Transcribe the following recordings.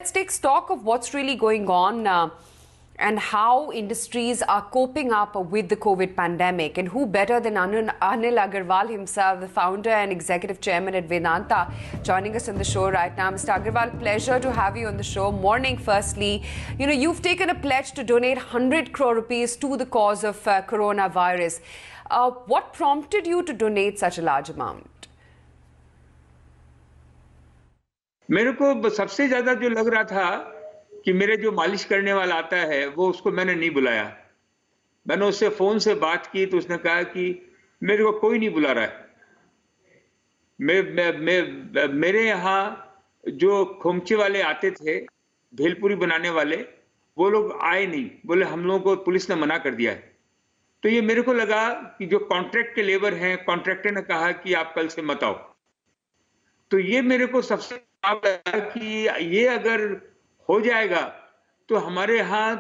Let's take stock of what's really going on and how industries are coping up with the COVID pandemic. And who better than Anil Agarwal himself, the founder and executive chairman at Vedanta, joining us on the show right now. Mr. Agarwal, pleasure to have you on the show. Morning, firstly. You've taken a pledge to donate 100 crore rupees to the cause of coronavirus. What prompted you to donate such a large amount? मेरे को सबसे ज्यादा जो लग रहा था कि मेरे जो मालिश करने वाला आता है वो उसको मैंने नहीं बुलाया। मैंने उससे फोन से बात की तो उसने कहा कि मेरे को कोई नहीं बुला रहा है। मेरे यहाँ जो खोमचे वाले आते थे, भेलपुरी बनाने वाले, वो लोग आए नहीं, बोले हम लोगों को पुलिस ने मना कर दिया है। तो ये मेरे को लगा कि जो कॉन्ट्रैक्ट के लेबर हैं, कॉन्ट्रैक्टर ने कहा कि आप कल से मत आओ। तो ये मेरे को सबसे लगा कि ये अगर हो जाएगा तो हमारे यहाँ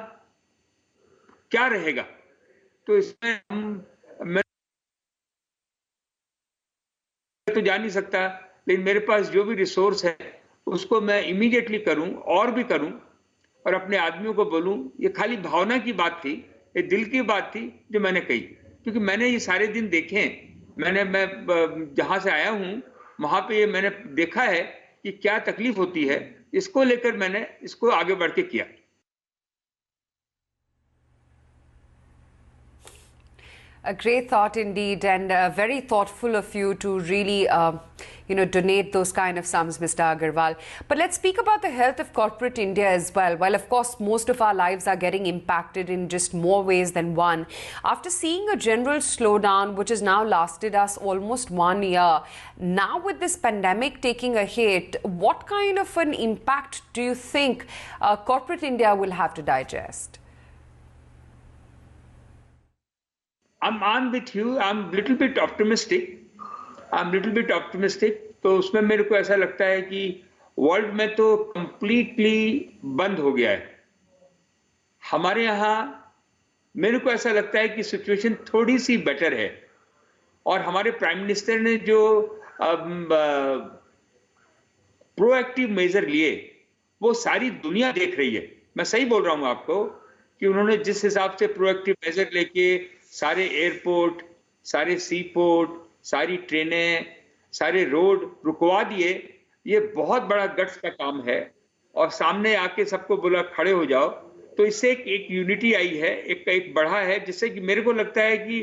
क्या रहेगा। तो इसमें मैं तो जा नहीं सकता, लेकिन मेरे पास जो भी रिसोर्स है उसको मैं इमीडिएटली करूं और भी करूं और अपने आदमियों को बोलूं। ये खाली भावना की बात थी, ये दिल की बात थी जो मैंने कही, क्योंकि मैंने ये सारे दिन देखे। मैं जहां से आया हूं वहां पे ये मैंने देखा है कि क्या तकलीफ होती है। इसको लेकर मैंने इसको आगे बढ़ के किया। A great thought indeed, and very thoughtful of you to really, donate those kind of sums, Mr. Agarwal. But let's speak about the health of corporate India as well. While, of course, most of our lives are getting impacted in just more ways than one, after seeing a general slowdown, which has now lasted us almost 1 year, now with this pandemic taking a hit, what kind of an impact do you think corporate India will have to digest? I'm with you. I'm little bit optimistic. तो उसमें मेरे को ऐसा लगता है कि world में तो कंप्लीटली बंद हो गया है। हमारे यहाँ मेरे को ऐसा लगता है कि सिचुएशन थोड़ी सी बेटर है, और हमारे प्राइम मिनिस्टर ने जो प्रोएक्टिव मेजर लिए वो सारी दुनिया देख रही है। मैं सही बोल रहा हूँ आपको कि उन्होंने जिस हिसाब से प्रोएक्टिव मेजर लेके सारे एयरपोर्ट, सारे सी पोर्ट, सारी ट्रेनें, सारे रोड रुकवा दिए, ये बहुत बड़ा गट्स का काम है। और सामने आके सबको बोला खड़े हो जाओ, तो इससे एक यूनिटी आई है, एक बढ़ा है, जिससे कि मेरे को लगता है कि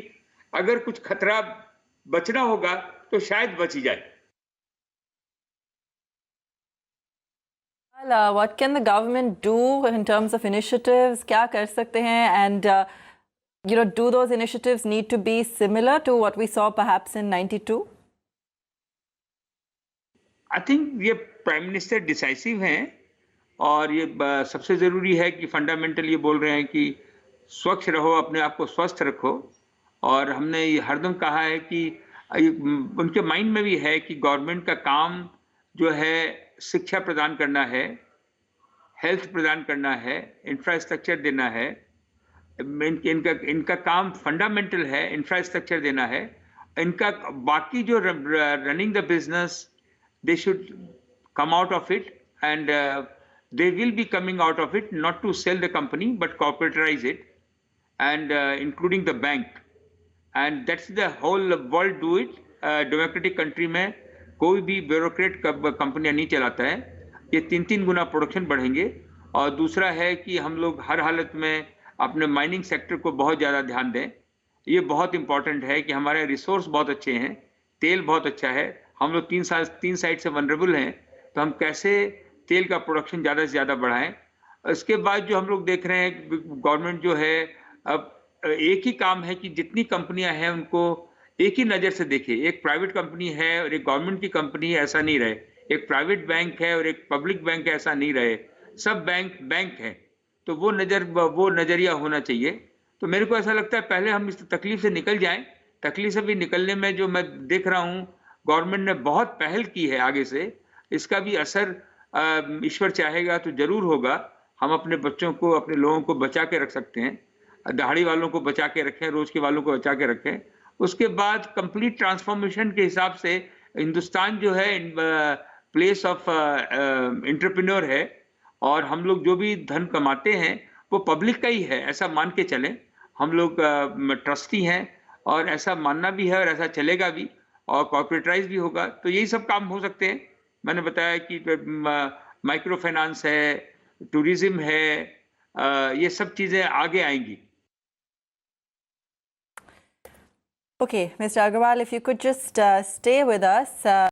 अगर कुछ खतरा बचना होगा तो शायद बच ही जाए। What can the government do in terms of initiatives? क्या कर सकते हैं? And do those initiatives need to be similar to what we saw perhaps in 92? I think ये प्राइम मिनिस्टर डिसाइसिव हैं, और ये सबसे जरूरी है कि फंडामेंटल ये बोल रहे हैं कि स्वच्छ रहो, अपने आप को स्वस्थ रखो। और हमने ये हरदम कहा है कि उनके माइंड में भी है कि गवर्नमेंट का काम जो है शिक्षा प्रदान करना है, हेल्थ प्रदान करना है, इंफ्रास्ट्रक्चर देना है। इनका काम फंडामेंटल है, इंफ्रास्ट्रक्चर देना है। इनका बाकी जो running the business, they should come out of it, and they will be coming out of it, not to sell the company but corporatize it, and including the bank, and that's the whole world do it. Democratic country में कोई भी bureaucrat कंपनियां नहीं चलाता है। ये 3 गुना production बढ़ेंगे। और दूसरा है कि हम लोग हर हालत में अपने माइनिंग सेक्टर को बहुत ज़्यादा ध्यान दें। ये बहुत इंपॉर्टेंट है कि हमारे रिसोर्स बहुत अच्छे हैं, तेल बहुत अच्छा है। हम लोग 3 साइड से वनरेबल हैं, तो हम कैसे तेल का प्रोडक्शन ज़्यादा से ज़्यादा बढ़ाएं। इसके बाद जो हम लोग देख रहे हैं, गवर्नमेंट जो है अब एक ही काम है कि जितनी कंपनियां हैं उनको एक ही नज़र से देखे। एक प्राइवेट कंपनी है और एक गवर्नमेंट की कंपनी है, ऐसा नहीं रहे। एक प्राइवेट बैंक है और एक पब्लिक बैंक है, ऐसा नहीं रहे। सब बैंक है, तो वो नजरिया होना चाहिए। तो मेरे को ऐसा लगता है पहले हम इस तकलीफ से निकल जाएं। तकलीफ से भी निकलने में जो मैं देख रहा हूं, गवर्नमेंट ने बहुत पहल की है आगे से। इसका भी असर ईश्वर चाहेगा तो जरूर होगा। हम अपने बच्चों को, अपने लोगों को बचा के रख सकते हैं। दहाड़ी वालों को बचा के रखें, रोज के वालों को बचा के रखें। उसके बाद कंप्लीट ट्रांसफॉर्मेशन के हिसाब से हिंदुस्तान जो है प्लेस ऑफ एंटरप्रेन्योर है, और हम लोग जो भी धन कमाते हैं वो पब्लिक का ही है, ऐसा मान के चलें। हम लोग ट्रस्टी हैं और ऐसा मानना भी है और ऐसा चलेगा भी और कॉर्पोरेटाइज भी होगा। तो यही सब काम हो सकते हैं। मैंने बताया कि माइक्रो फाइनेंस है, टूरिज्म है, ये सब चीज़ें आगे आएंगी। Okay, Mr. Agarwal, if you could just stay with us.